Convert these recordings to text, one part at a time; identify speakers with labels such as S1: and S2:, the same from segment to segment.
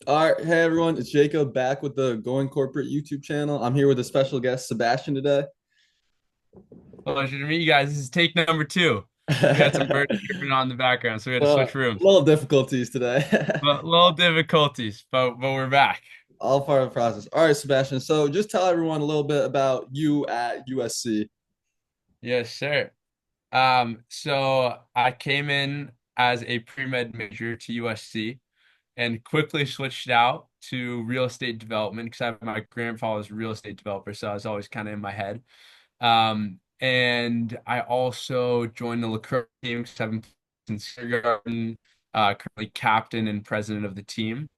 S1: All right, hey everyone, it's Jacob back with the Going Corporate YouTube channel. I'm here with a special guest, Sebastian, today.
S2: Pleasure to meet you guys. This is take number two. We had some birds chirping on in the background, so we had to switch
S1: Well,
S2: rooms.
S1: little difficulties today.
S2: But little difficulties, but we're back.
S1: All part of the process. All right, Sebastian. So just tell everyone a little bit about you at USC.
S2: Yes, sir. So I came in as a pre-med major to USC and quickly switched out to real estate development because my grandfather was a real estate developer, so I was always kind of in my head. And I also joined the lacrosse team because I've been since kindergarten, currently captain and president of the team.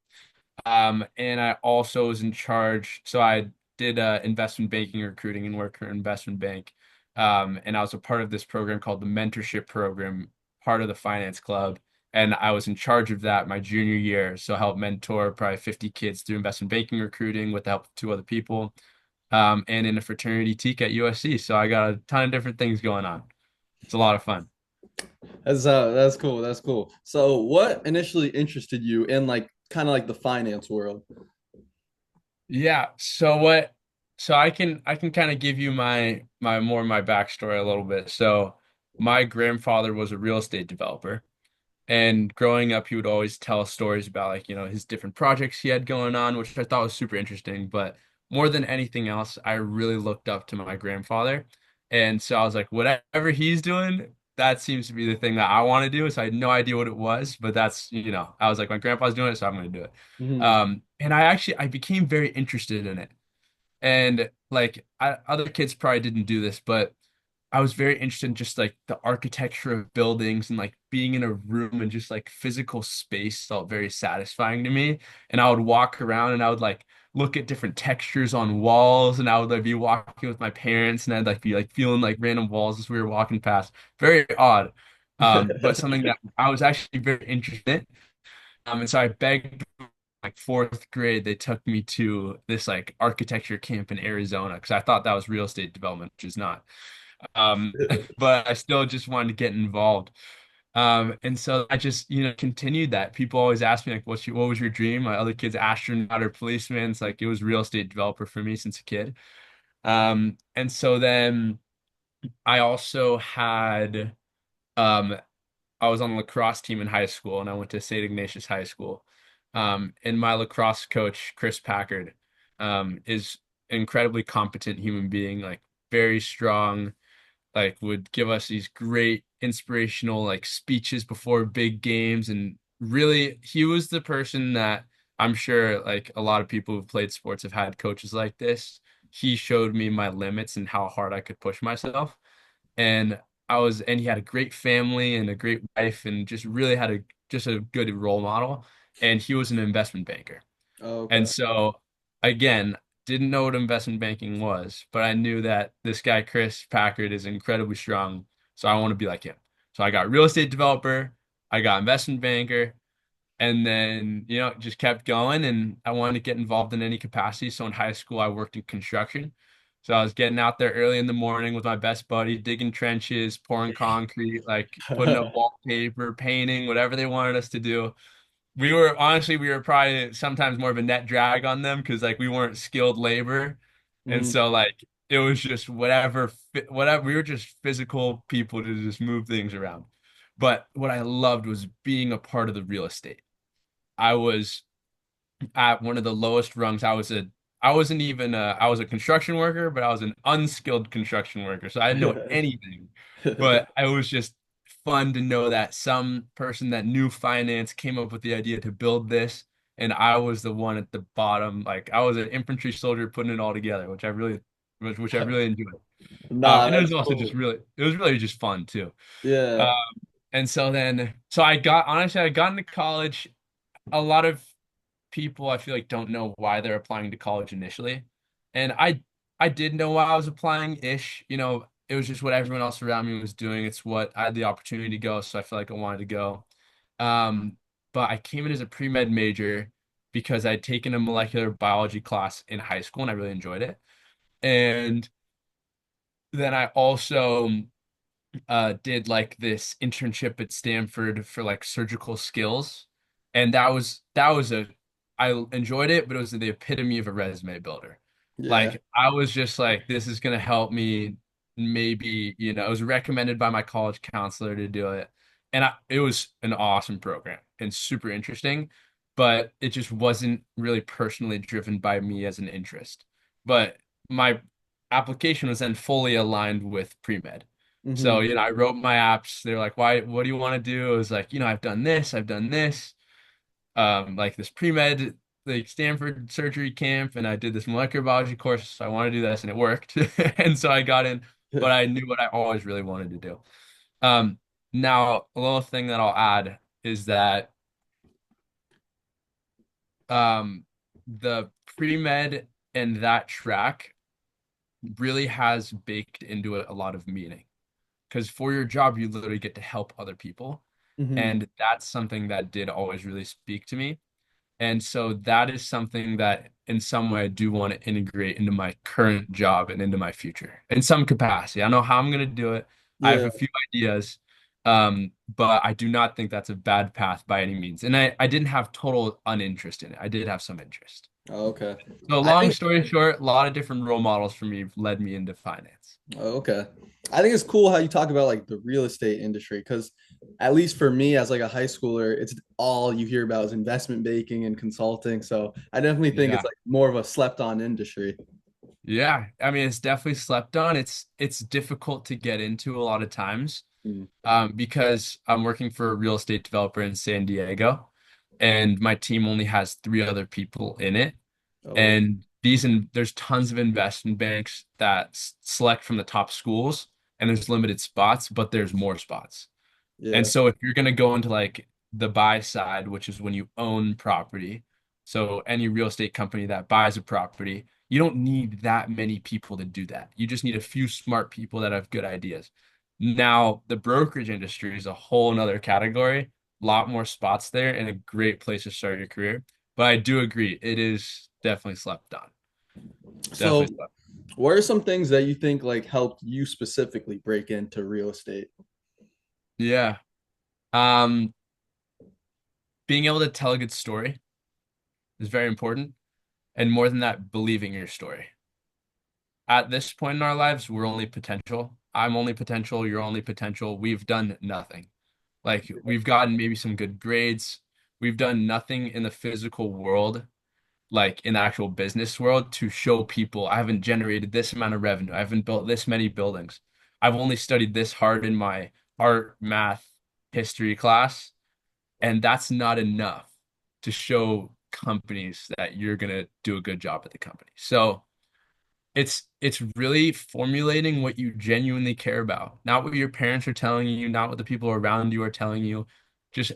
S2: And I also was in charge, so I did investment banking recruiting and work for an investment bank. And I was a part of this program called the mentorship program, part of the finance club. And I was in charge of that my junior year. So I helped mentor probably 50 kids through investment banking recruiting with the help of two other people, and in a fraternity teak at USC. So I got a ton of different things going on. It's a lot of fun.
S1: That's cool. That's cool. So what initially interested you in like kind of like the finance world?
S2: Yeah. So I can kind of give you my backstory a little bit. So my grandfather was a real estate developer, and growing up he would always tell stories about like, his different projects he had going on, which I thought was super interesting. But more than anything else, I really looked up to my grandfather. And so I was like, whatever he's doing, that seems to be the thing that I want to do. So I had no idea what it was, but I was like, my grandpa's doing it, so I'm going to do it.
S1: Mhm.
S2: And I became very interested in it. And like other kids probably didn't do this, but I was very interested in just like the architecture of buildings and like being in a room and just like physical space felt very satisfying to me. And I would walk around and I would like look at different textures on walls, and I would like be walking with my parents and I'd like be like feeling like random walls as we were walking past. Very odd. But something that I was actually very interested in. And so I begged, like fourth grade, they took me to this like architecture camp in Arizona because I thought that was real estate development, which is not. But I still just wanted to get involved. And so I just, continued that. People always ask me like, what was your dream? My other kids, astronaut or policeman. It's like it was real estate developer for me since a kid. And so then I also had um I was on the lacrosse team in high school, and I went to St. Ignatius High School. And my lacrosse coach, Chris Packard, is an incredibly competent human being, like very strong, like would give us these great inspirational like speeches before big games. And really, he was the person that I'm sure like a lot of people who've played sports have had coaches like this. He showed me my limits and how hard I could push myself. And and he had a great family and a great wife and just really had just a good role model. And he was an investment banker. And
S1: Okay.
S2: so, again, didn't know what investment banking was, but I knew that this guy, Chris Packard, is incredibly strong. So I want to be like him. So I got real estate developer, I got investment banker, and then, just kept going. And I wanted to get involved in any capacity. So in high school, I worked in construction. So I was getting out there early in the morning with my best buddy, digging trenches, pouring concrete, like putting up wallpaper, painting, whatever they wanted us to do. We were probably sometimes more of a net drag on them because like we weren't skilled labor. And
S1: Mhm.
S2: so like it was just whatever, we were just physical people to just move things around. But what I loved was being a part of the real estate. I was at one of the lowest rungs. I wasn't even I was a construction worker, but I was an unskilled construction worker. So I didn't know anything. But it was just fun to know that some person that knew finance came up with the idea to build this, and I was the one at the bottom. Like I was an infantry soldier putting it all together, which I really enjoyed.
S1: Nah,
S2: And it was
S1: that's
S2: also
S1: cool.
S2: it was really just fun too. Um,
S1: Yeah.
S2: and so then, so I got honestly, I got into college. A lot of people I feel like don't know why they're applying to college initially. And I did know why I was applying ish. It was just what everyone else around me was doing. It's what I had the opportunity to go, so I feel like I wanted to go. Um, but I came in as a pre-med major because I'd taken a molecular biology class in high school and I really enjoyed it. And then I also did like this internship at Stanford for like surgical skills. And that was a I enjoyed it, but it was the epitome of a resume builder.
S1: Yeah.
S2: Like I was just like, this is gonna help me maybe, it was recommended by my college counselor to do it. And it was an awesome program and super interesting, but it just wasn't really personally driven by me as an interest. But my application was then fully aligned with pre-med. So,
S1: Hmm.
S2: I wrote my apps. They're like, why, what do you want to do? I was like, I've done this, I've done this like this pre-med like Stanford surgery camp and I did this molecular biology course. So I want to do this and it worked. And so I got in, but I knew what I always really wanted to do. Um, Now a little thing that I'll add is that um the pre-med and that track really has baked into it a lot of meaning. Because for your job, you literally get to help other people.
S1: Hmm.
S2: And that's something that did always really speak to me. And so that is something that in some way I do want to integrate into my current job and into my future in some capacity. I don't know how I'm going to do it. I have
S1: Yeah.
S2: a few ideas, but I do not think that's a bad path by any means. And I didn't have total uninterest in it. I did have some interest.
S1: Oh, okay.
S2: So
S1: I
S2: long
S1: think
S2: story short, a lot of different role models for me led me into finance.
S1: Oh, okay. I think it's cool how you talk about like the real estate industry because at least for me as like a high schooler, it's all you hear about is investment banking and consulting. So I definitely think it's
S2: Yeah.
S1: like more of a slept on industry.
S2: Yeah. I mean, it's definitely slept on. It's difficult to get into a lot of times.
S1: Mm.
S2: Because I'm working for a real estate developer in San Diego, and my team only has three other people in it.
S1: Oh,
S2: And there's tons of investment banks that select from the top schools, and there's limited spots, but there's more spots. And
S1: yeah.
S2: so if you're going to go into like the buy side, which is when you own property, so any real estate company that buys a property, you don't need that many people to do that. You just need a few smart people that have good ideas. Now, the brokerage industry is a whole nother category, a lot more spots there and a great place to start your career. But I do agree, it is definitely slept on.
S1: So
S2: Definitely slept.
S1: what are some things that you think like helped you specifically break into real estate?
S2: Yeah. Um, Being able to tell a good story is very important. And more than that, believing your story. At this point in our lives, we're only potential. I'm only potential. You're only potential. We've done nothing. Like we've gotten maybe some good grades. We've done nothing in the physical world, like in the actual business world, to show people I haven't generated this amount of revenue. I haven't built this many buildings. I've only studied this hard in my art, math, history class, and that's not enough to show companies that you're gonna do a good job at the company. So it's really formulating what you genuinely care about, not what your parents are telling you, not what the people around you are telling you. Just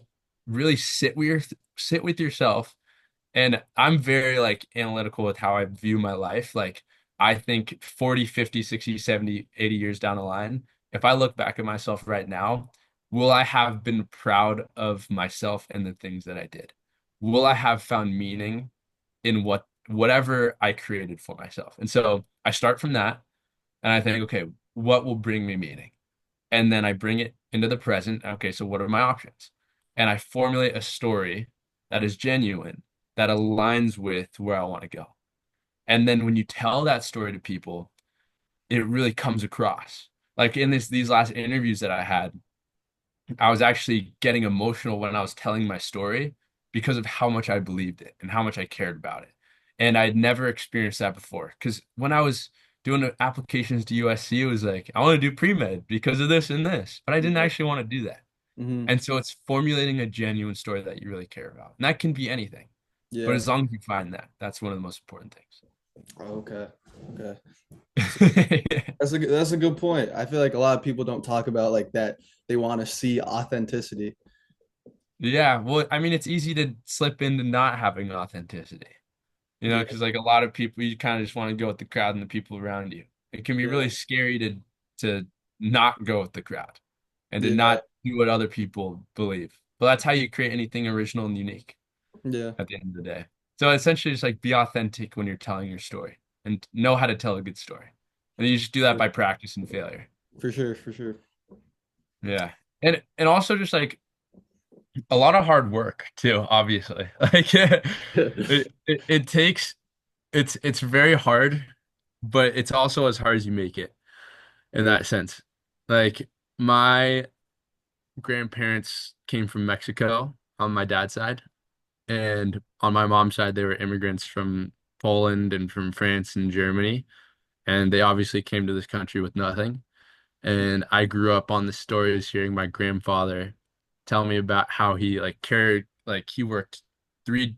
S2: really sit with yourself. And I'm very like analytical with how I view my life. Like I think 40, 50, 60, 70, 80 years down the line, if I look back at myself right now, will I have been proud of myself and the things that I did? Will I have found meaning in whatever I created for myself? And so I start from that and I think, okay, what will bring me meaning? And then I bring it into the present. Okay, so what are my options? And I formulate a story that is genuine, that aligns with where I want to go. And then when you tell that story to people, it really comes across. Like in these last interviews that I had, I was actually getting emotional when I was telling my story because of how much I believed it and how much I cared about it. And I'd never experienced that before. Because when I was doing the applications to USC, it was like, I want to do pre-med because of this and this, but I didn't
S1: Yeah.
S2: actually want to do that.
S1: Hmm.
S2: And so it's formulating a genuine story that you really care about. And that can be anything. But
S1: Yeah.
S2: as long as you find that, that's one of the most important
S1: Okay. Okay. So
S2: things.
S1: that's a good point. I feel like a lot of people don't talk about like that. They want to see authenticity.
S2: Yeah, well, I mean, it's easy to slip into not having authenticity,
S1: Yeah.
S2: because like a lot of people, you kind of just want to go with the crowd and the people around you. It can be
S1: Yeah.
S2: really scary to not go with the crowd and to
S1: Yeah.
S2: not do what other people believe. But that's how you create anything original and unique
S1: Yeah.
S2: at the end of the day. So essentially, just like be authentic when you're telling your story and know how to tell a good story. And you just do that by practice and failure.
S1: For sure. For sure.
S2: Yeah. And also just like A lot of hard work too, obviously. Like it takes it's very hard, but it's also as hard as you make it in that sense. Like my grandparents came from Mexico on my dad's side, and on my mom's side, they were immigrants from Poland and from France and Germany, and they obviously came to this country with nothing. And I grew up on the stories hearing my grandfather tell me about how he like carried like he worked three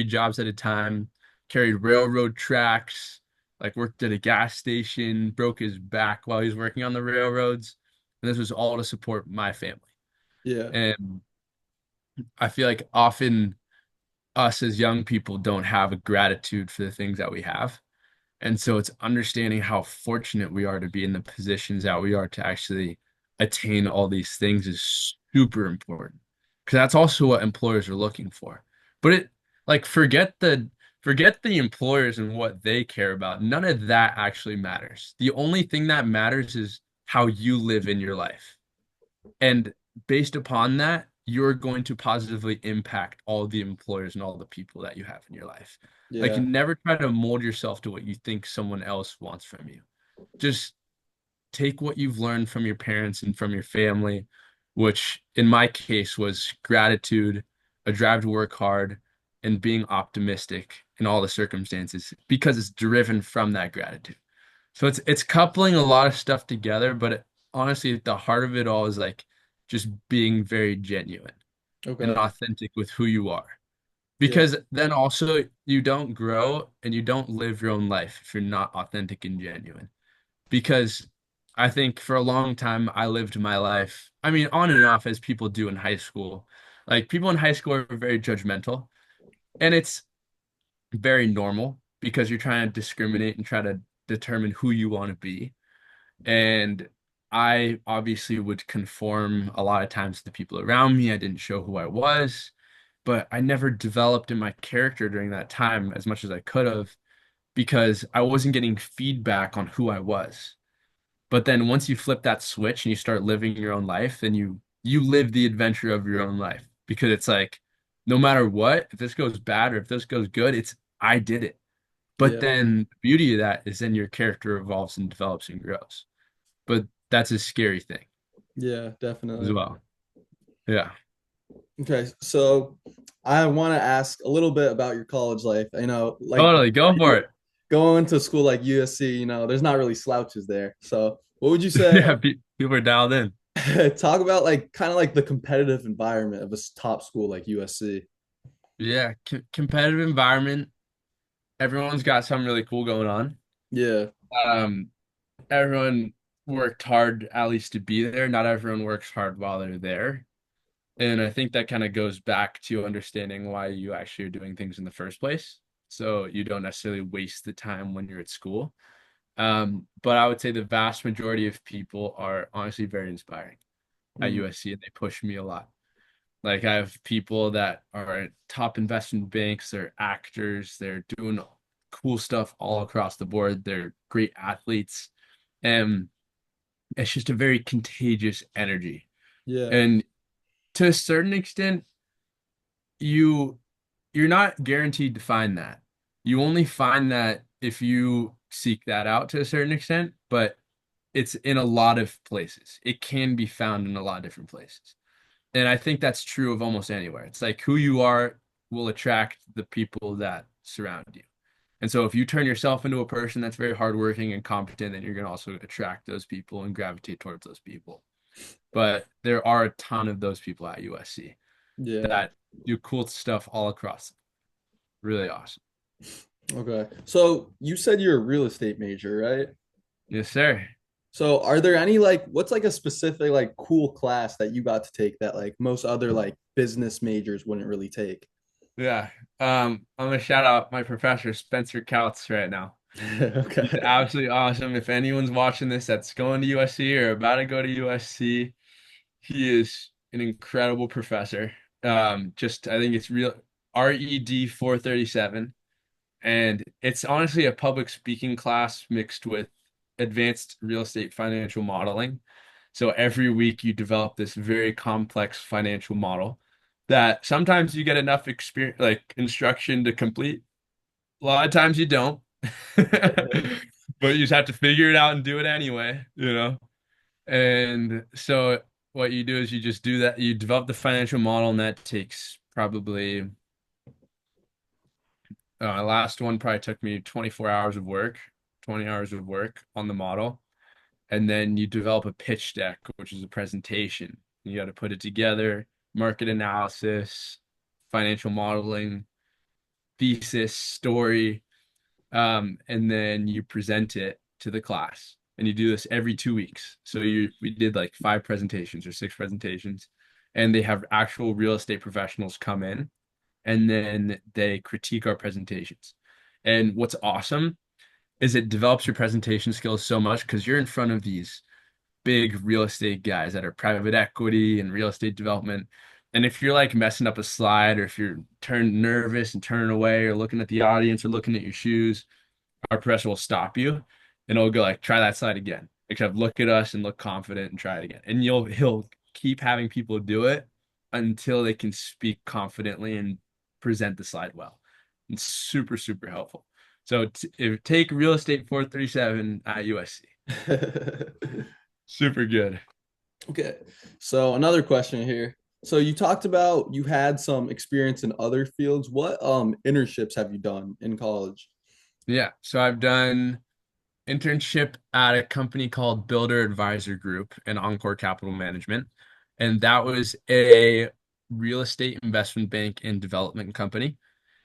S2: jobs at a time, carried railroad tracks, like worked at a gas station, broke his back while he was working on the railroads. And this was all to support my family.
S1: Yeah.
S2: And I feel like often us as young people don't have a gratitude for the things that we have. And so it's understanding how fortunate we are to be in the positions that we are to actually attain all these things is super important. Because that's also what employers are looking for. But it like forget the employers and what they care about. None of that actually matters. The only thing that matters is how you live in your life. And based upon that, you're going to positively impact all the employers and all the people that you have in your life. Like,
S1: Yeah.
S2: never try to mold yourself to what you think someone else wants from you. Just take what you've learned from your parents and from your family, which in my case was gratitude, a drive to work hard, and being optimistic in all the circumstances because it's driven from that gratitude. So it's coupling a lot of stuff together, but honestly, at the heart of it all is like just being very genuine and
S1: Okay.
S2: authentic with who you are.
S1: Yeah.
S2: Because then also you don't grow and you don't live your own life if you're not authentic and genuine. Because I think for a long time I lived my life, I mean, on and off as people do in high school. Like people in high school are very judgmental, and it's very normal because you're trying to discriminate and try to determine who you want to be. And I obviously would conform a lot of times to the people around me. I didn't show who I was, but I never developed in my character during that time as much as I could have because I wasn't getting feedback on who I was. But then once you flip that switch and you start living your own life, then you live the adventure of your own life because it's like no matter what, if this goes bad or if this goes good, it's I did it. But
S1: Yeah.
S2: then the beauty of that is then your character evolves and develops and grows. But that's a scary thing
S1: Yeah,
S2: as
S1: definitely.
S2: well. Yeah.
S1: Okay, so I want to ask a little bit about your college life. You know, like
S2: Totally. Go for it.
S1: going to school like USC, you know, there's not really slouches there. So, what would you say?
S2: Yeah, people are dialed in.
S1: Talk about like kind of like the competitive environment of a top school like USC.
S2: Yeah, competitive environment. Everyone's got something really cool going on.
S1: Yeah.
S2: Um, everyone worked hard at least to be there. Not everyone works hard while they're there. And I think that kind of goes back to understanding why you actually are doing things in the first place. So you don't necessarily waste the time when you're at school. But I would say the vast majority of people are honestly very inspiring at
S1: Mm,
S2: USC and they push me a lot. Like I have people that are at top investment banks, they're actors, they're doing cool stuff all across the board. They're great athletes. And it's just a very contagious energy.
S1: yeah.
S2: And to a certain extent, you you're not guaranteed to find that. You only find that if you seek that out to a certain extent, but it's in a lot of places. It can be found in a lot of different places. And I think that's true of almost anywhere. It's like who you are will attract the people that surround you. And so if you turn yourself into a person that's very hardworking and competent, then you're going to also attract those people and gravitate towards those people. But there are a ton of those people at USC
S1: Yeah.
S2: that do cool stuff all across. Really awesome.
S1: Okay. So, you said you're a real estate major, right?
S2: Yes, sir.
S1: So, are there any like what's like a specific like cool class that you got to take that like most other like business majors wouldn't really take?
S2: Yeah. I'm gonna shout out my professor, Spencer Couts, right now. He's
S1: Okay.
S2: absolutely awesome. If anyone's watching this that's going to USC or about to go to USC, he is an incredible professor. Just I think it's real RED 437. And it's honestly a public speaking class mixed with advanced real estate financial modeling. So every week you develop this very complex financial model that sometimes you get enough experience, like instruction to complete. A lot of times you don't, but you just have to figure it out and do it anyway, you know? And so what you do is you just do that. You develop the financial model, and that takes probably, last one probably took me 24 hours of work, 20 hours of work on the model. And then you develop a pitch deck, which is a presentation. You got to put it together, market analysis, financial modeling, thesis, story, and then you present it to the class. And you do this every 2 weeks. So we did like 5 presentations or 6 presentations, and they have actual real estate professionals come in, and then they critique our presentations. And what's awesome is it develops your presentation skills so much because you're in front of these big real estate guys that are private equity and real estate development. And if you're like messing up a slide or if you're turning nervous and turning away or looking at the audience or looking at your shoes, our professor will stop you and it'll go like, try that slide again. Except look at us and look confident and try it again. And he'll keep having people do it until they can speak confidently and present the slide well. It's super, super helpful. So take real estate 437 at USC. Super good.
S1: Okay. So another question here. So you talked about you had some experience in other fields. What internships have you done in college?
S2: Yeah. So I've done internship at a company called Builder Advisor Group and Encore Capital Management. And that was a real estate investment bank and development company.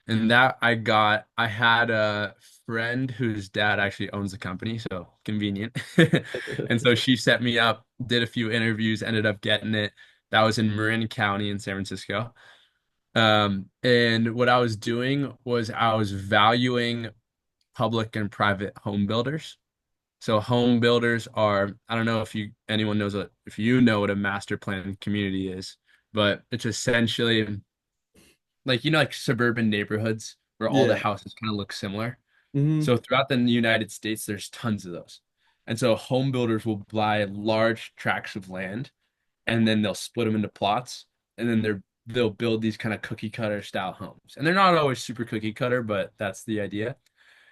S2: And that I had a friend whose dad actually owns the company, so convenient. And so she set me up, did a few interviews, ended up getting it. That was in Marin County in San Francisco. And what I was doing was I was valuing public and private home builders. So home builders are, I don't know if anyone knows if you know what a master plan community is, but it's essentially like like suburban neighborhoods where all the
S1: Yeah.
S2: houses kind of look similar.
S1: Hmm.
S2: So throughout the United States, there's tons of those. And so home builders will buy large tracts of land and then they'll split them into plots and then they'll build these kind of cookie cutter style homes. And they're not always super cookie cutter, but that's the idea.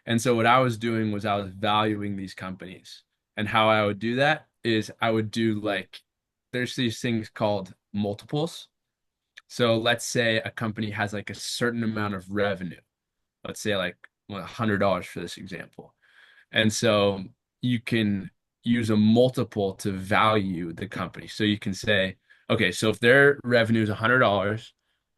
S2: And so what I was doing was I was valuing these companies. And how I would do that is I would do like there's these things called multiples. So let's say a company has like a certain amount of revenue. Let's say like $100 for this example. And so you can use a multiple to value the company. So you can say, okay, so if their revenue is $100,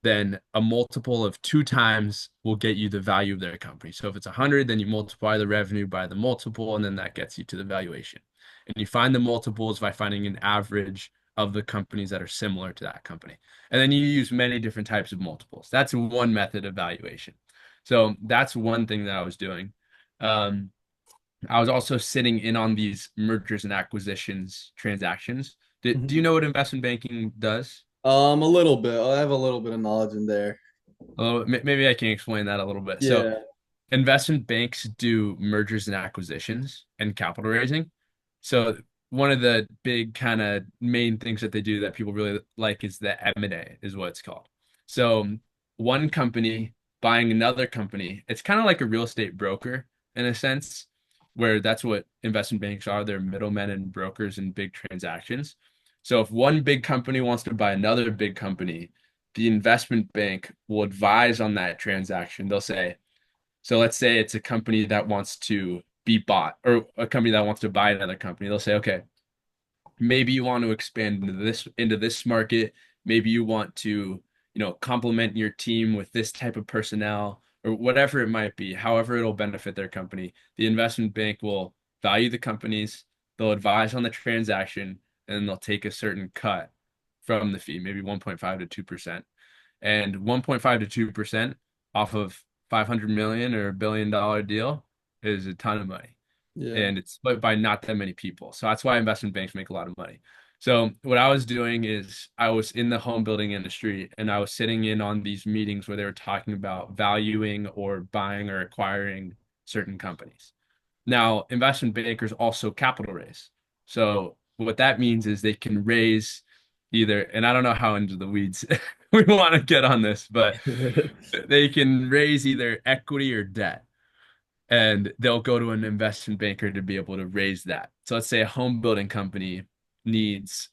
S2: then a multiple of 2 times will get you the value of their company. So if it's 100, then you multiply the revenue by the multiple, and then that gets you to the valuation. And you find the multiples by finding an average of the companies that are similar to that company. And then you use many different types of multiples. That's one method of valuation. So that's one thing that I was doing. Um, I was also sitting in on these mergers and acquisitions transactions. Do you know what investment banking does?
S1: A little bit. I have a little bit of knowledge in there.
S2: Oh, maybe I can explain that a little bit. So,
S1: Yeah.
S2: investment banks do mergers and acquisitions and capital raising. So, one of the big kind of main things that they do that people really like is the M&A is what it's called. So, one company buying another company, it's kind of like a real estate broker in a sense, where that's what investment banks are. They're middlemen and brokers in big transactions. So, if one big company wants to buy another big company, the investment bank will advise on that transaction. They'll say, so let's say it's a company that wants to be bought or a company that wants to buy another company. They'll say, okay, maybe you want to expand into this market. Maybe you want to, complement your team with this type of personnel or whatever it might be, however it'll benefit their company. The investment bank will value the companies, they'll advise on the transaction, and then they'll take a certain cut from the fee, maybe 1.5 to 2%. And 1.5 to 2% off of 500 million or $1 billion deal is a ton of money,
S1: Yeah.
S2: and it's split by not that many people. So that's why investment banks make a lot of money. So what I was doing is I was in the home building industry and I was sitting in on these meetings where they were talking about valuing or buying or acquiring certain companies. Now, investment bankers also capital raise. So what that means is they can raise either, and I don't know how into the weeds we want to get on this, but they can raise either equity or debt, and they'll go to an investment banker to be able to raise that. So let's say a home building company needs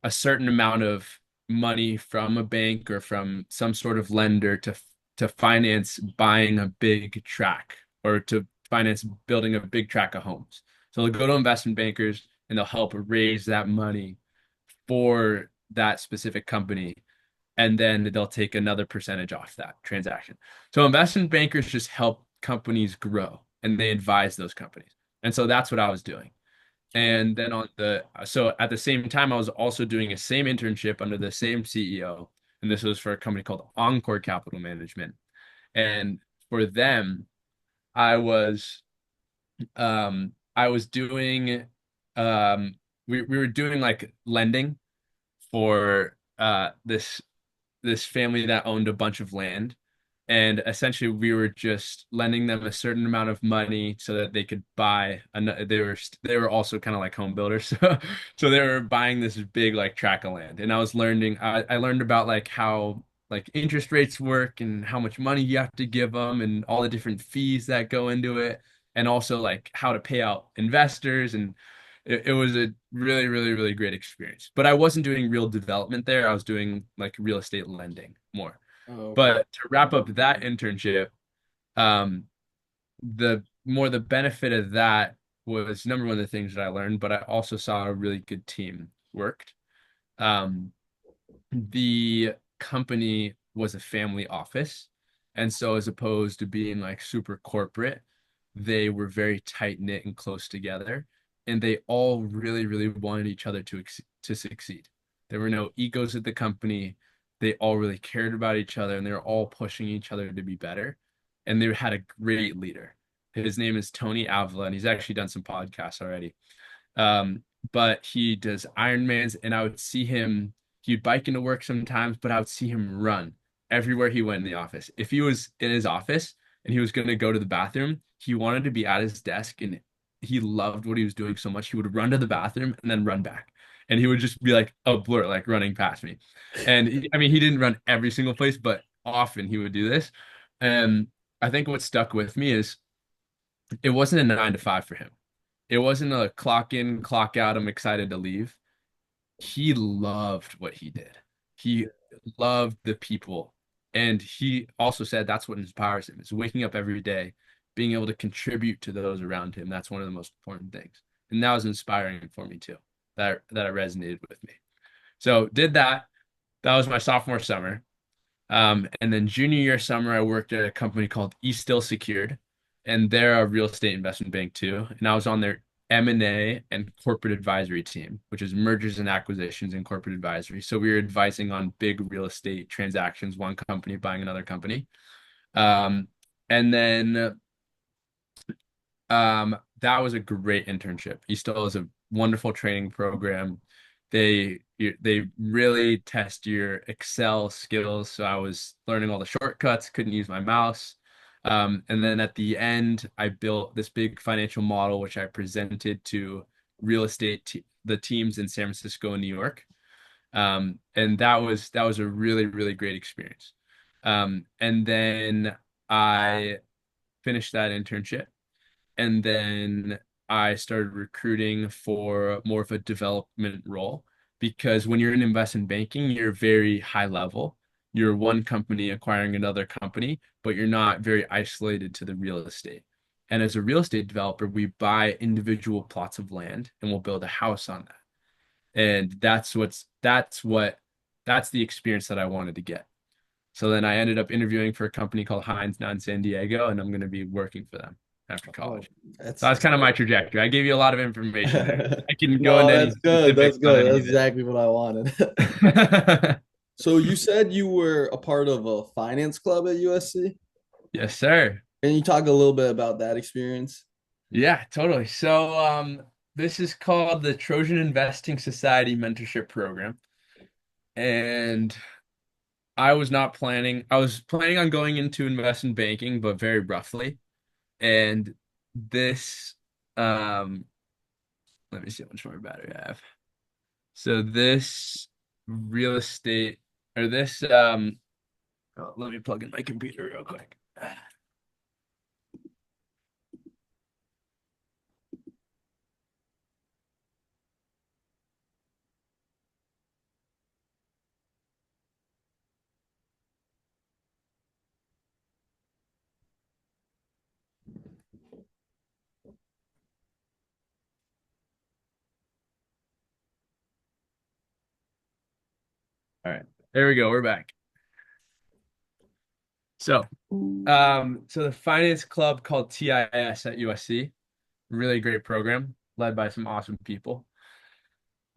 S2: a certain amount of money from a bank or from some sort of lender to finance buying a big tract or to finance building a big tract of homes. So they'll go to investment bankers and they'll help raise that money for that specific company, and then they'll take another percentage off that transaction. So investment bankers just help companies grow and they advise those companies. And so that's what I was doing. And then so at the same time, I was also doing a same internship under the same CEO. And this was for a company called Encore Capital Management. And for them, I was, I was doing, we were doing like lending for, this family that owned a bunch of land. And essentially, we were just lending them a certain amount of money so that they could buy. They were also kind of like home builders, so they were buying this big like tract of land. And I was learning. I learned about like how like interest rates work and how much money you have to give them and all the different fees that go into it, and also like how to pay out investors. And it was a really, really, really great experience. But I wasn't doing real development there. I was doing like real estate lending more.
S1: Oh, okay.
S2: But to wrap up that internship, um, the benefit of that was number one, the things that I learned, but I also saw a really good team worked. Um, the company was a family office. And so as opposed to being like super corporate, they were very tight knit and close together. And they all really, really wanted each other to succeed. There were no egos at the company. They all really cared about each other and they were all pushing each other to be better. And they had a great leader. His name is Tony Avila, and he's actually done some podcasts already. Um, but he does Ironmans, and I would see him. He'd bike into work sometimes, but I would see him run everywhere he went in the office. If he was in his office and he was going to go to the bathroom, he wanted to be at his desk, and he loved what he was doing so much. He would run to the bathroom and then run back, and he would just be like a blur, like running past me. And I mean, he didn't run every single place, but often he would do this. And I think what stuck with me is it wasn't a 9 to 5 for him. It wasn't a clock in, clock out, I'm excited to leave. He loved what he did. He loved the people. And he also said that's what inspires him is waking up every day, being able to contribute to those around him. That's one of the most important things. And that was inspiring for me too. That resonated with me. So did that. That was my sophomore summer. And then junior year summer, I worked at a company called East Still Secured, and they're a real estate investment bank too. And I was on their M&A and corporate advisory team, which is mergers and acquisitions and corporate advisory. So we were advising on big real estate transactions, one company buying another company. Um, and then that was a great internship. Eastdil is a wonderful training program. They really test your Excel skills. So I was learning all the shortcuts, couldn't use my mouse. And then at the end, I built this big financial model, which I presented to real estate the teams in San Francisco and New York. And that was a really, really great experience. And then I finished that internship. And then I started recruiting for more of a development role because when you're in investment banking, you're very high level. You're one company acquiring another company, but you're not very isolated to the real estate. And as a real estate developer, we buy individual plots of land and we'll build a house on that. And that's the experience that I wanted to get. So then I ended up interviewing for a company called Hines now in San Diego, and I'm going to be working for them after
S1: Oh,
S2: college. So
S1: that's
S2: that's kind of my trajectory. I gave you a lot of information there. I can go
S1: no,
S2: into any
S1: that's good. That's
S2: specifics on
S1: good.
S2: any
S1: That's
S2: of it.
S1: exactly what I wanted. So you said you were a part of a finance club at USC?
S2: Yes, sir.
S1: Can you talk a little bit about that experience?
S2: Yeah, totally. So this is called the Trojan Investing Society Mentorship Program. And I was planning on going into investment banking, but very roughly. And this, um, let me see how much more battery I have. So this real estate or this oh, let me plug in my computer real quick. All right. There we go. We're back. So, so the finance club called TIS at USC, really great program led by some awesome people.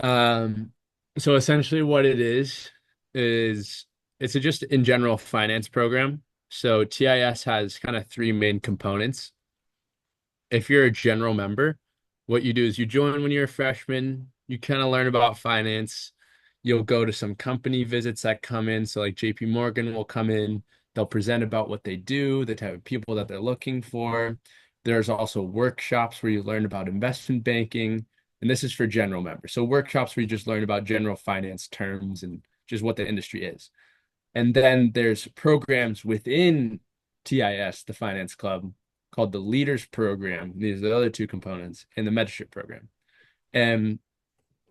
S2: Um, so essentially what it is it's a just in general finance program. So TIS has kind of three main components. If you're a general member, what you do is you join when you're a freshman, you kind of learn about finance. You'll go to some company visits that come in. So like JP Morgan will come in, they'll present about what they do, the type of people that they're looking for. There's also workshops where you learn about investment banking, and this is for general members. So workshops where you just learn about general finance terms and just what the industry is. And then there's programs within TIS, the finance club, called the Leaders Program. These are the other two components, and the Mentorship Program. And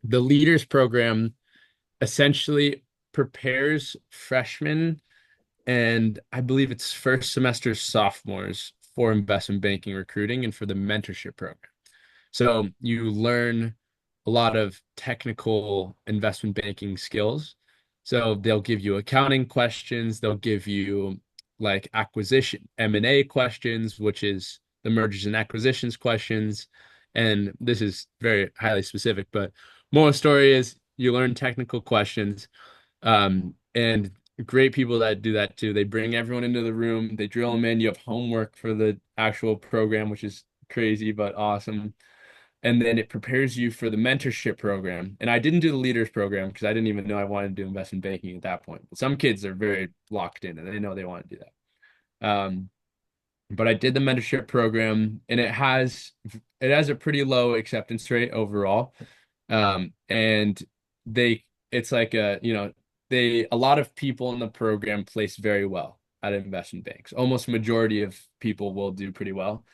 S2: the Leaders Program essentially prepares freshmen and I believe it's first semester sophomores for investment banking recruiting and for the mentorship program. So you learn a lot of technical investment banking skills. So they'll give you accounting questions, they'll give you like acquisition, M&A questions, which is the mergers and acquisitions questions. And this is very highly specific, but moral story is you learn technical questions. And great people that do that too. They bring everyone into the room, they drill them in. You have homework for the actual program, which is crazy but awesome, and then it prepares you for the mentorship program. And I didn't do the leaders program because I didn't even know I wanted to do investment banking at that point. But some kids are very locked in and they know they want to do that. But I did the mentorship program, and it has a pretty low acceptance rate overall. And they it's like a lot of people in the program place very well at investment banks. Almost majority of people will do pretty well.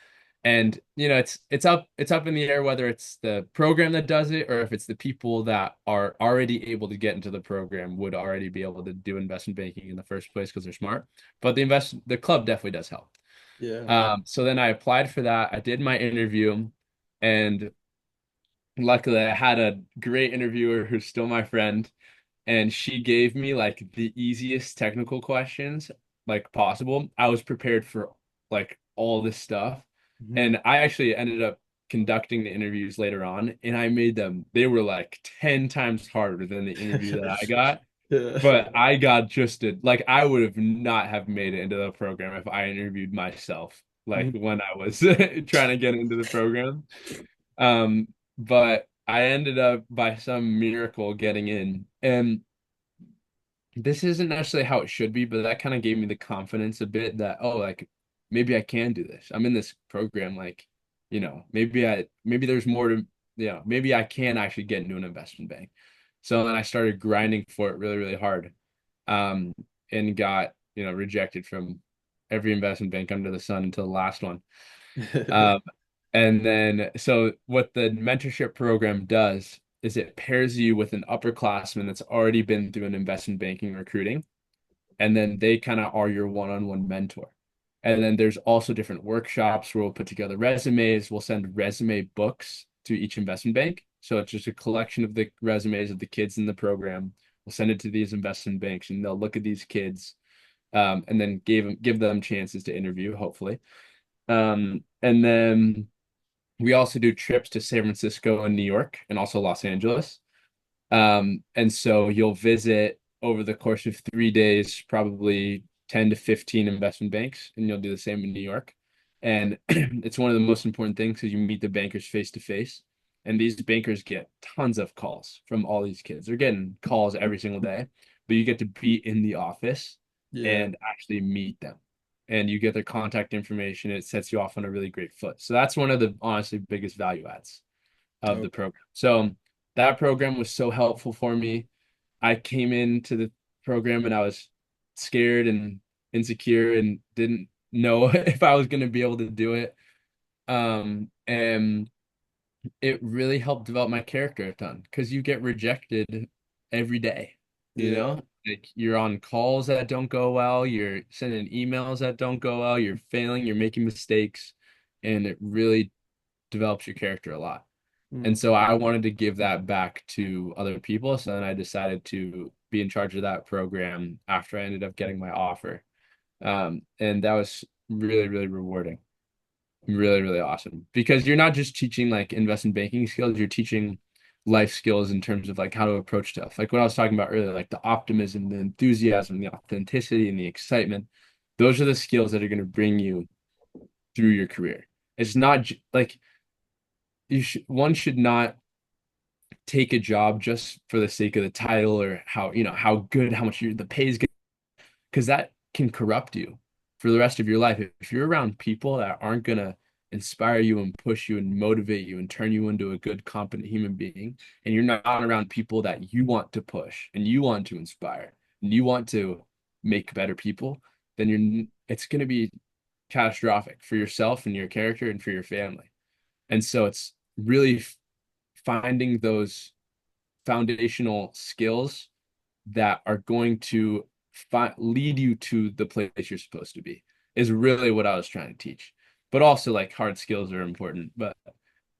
S2: And it's up in the air whether it's the program that does it or if it's the people that are already able to get into the program would already be able to do investment banking in the first place because they're smart. But the club definitely does help.
S1: Yeah.
S2: So then I applied for that. I did my interview, and luckily I had a great interviewer who's still my friend, and she gave me like the easiest technical questions like possible. I was prepared for like all this stuff.
S1: Mhm.
S2: And I actually ended up conducting the interviews later on, and I made them, they were like 10 times harder than the interview that I got.
S1: Yeah.
S2: But I got just it. Like I would have not have made it into the program if I interviewed myself, like
S1: Mhm.
S2: when I was trying to get into the program. Um, but I ended up by some miracle getting in. And this isn't necessarily how it should be, but that kind of gave me the confidence a bit that, oh, like maybe I can do this. I'm in this program, like, maybe there's more to, maybe I can actually get into an investment bank. So then I started grinding for it really, really hard. Um, and got, rejected from every investment bank under the sun until the last one. Um, and then, so what the mentorship program does is it pairs you with an upperclassman that's already been through an investment banking recruiting, and then they kind of are your one-on-one mentor. And then there's also different workshops where we'll put together resumes. We'll send resume books to each investment bank. So it's just a collection of the resumes of the kids in the program. We'll send it to these investment banks, and they'll look at these kids, and then give them chances to interview, hopefully. And then we also do trips to San Francisco and New York and also Los Angeles. And so you'll visit over the course of 3 days, probably 10 to 15 investment banks, and you'll do the same in New York. And it's one of the most important things because you meet the bankers face to face. And these bankers get tons of calls from all these kids. They're getting calls every single day, but you get to be in the office
S1: Yeah.
S2: and actually meet them. And you get their contact information. It sets you off on a really great foot. So that's one of the honestly biggest value adds of the
S1: Okay.
S2: program. So that program was so helpful for me. I came into the program and I was scared and insecure and didn't know if I was going to be able to do it. And it really helped develop my character a ton because you get rejected every day, you
S1: Yeah.
S2: know? Like you're on calls that don't go well, you're sending emails that don't go well, you're failing, you're making mistakes, and it really develops your character a lot. And
S1: Mm.
S2: so I wanted to give that back to other people. So then I decided to be in charge of that program after I ended up getting my offer. And that was really, really rewarding. Really, really awesome. Because you're not just teaching like investment banking skills, you're teaching life skills in terms of like how to approach stuff. Like what I was talking about earlier, like the optimism, the enthusiasm, the authenticity, and the excitement. Those are the skills that are going to bring you through your career. It's not like one should not take a job just for the sake of the title or how, how good, how much the pay is good, because that can corrupt you for the rest of your life. If you're around people that aren't gonna inspire you and push you and motivate you and turn you into a good, competent human being, and you're not around people that you want to push and you want to inspire and you want to make better people, then it's gonna be catastrophic for yourself and your character and for your family. And so it's really finding those foundational skills that are going to lead you to the place you're supposed to be is really what I was trying to teach. But also like hard skills are important, but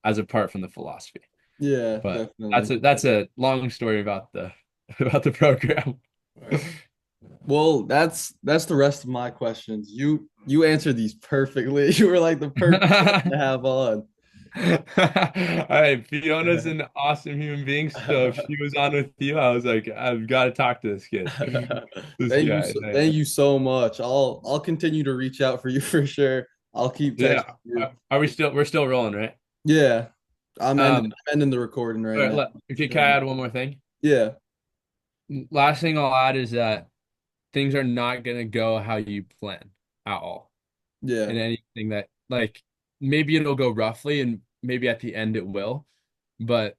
S2: as apart from the philosophy.
S1: Yeah,
S2: But that's
S1: definitely.
S2: a long story about the about the program.
S1: All right. Well, that's the rest of my questions. You answered these perfectly. You were like the perfect person to have on.
S2: All right, Fiona's an awesome human being. So if she was on with you, I was like, I've got to talk to this kid. This guy.
S1: Thank you so much. I'll continue to reach out for you for sure. I'll keep texting
S2: Yeah.
S1: you.
S2: Are we still we're still rolling, right?
S1: Yeah,
S2: Um,
S1: I'm ending the recording right
S2: all right,
S1: now.
S2: okay, can I add one more thing?
S1: Yeah,
S2: Last thing I'll add is that things are not gonna go how you plan at all.
S1: yeah.
S2: And anything that like maybe it'll go roughly and maybe at the end it will, but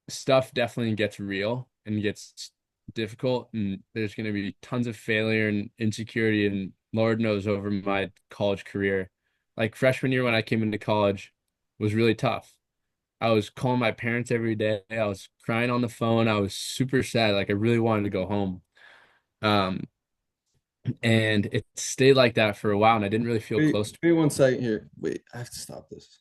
S2: stuff definitely gets real and gets difficult and there's going to be tons of failure and insecurity and Lord knows over my college career. Like freshman year when I came into college was really tough. I was calling my parents every day. I was crying on the phone. I was super sad. Like I really wanted to go home. Um, and it stayed like that for a while and I didn't really feel
S1: Wait,
S2: close to
S1: wait 1 second here. Wait, I have to stop this.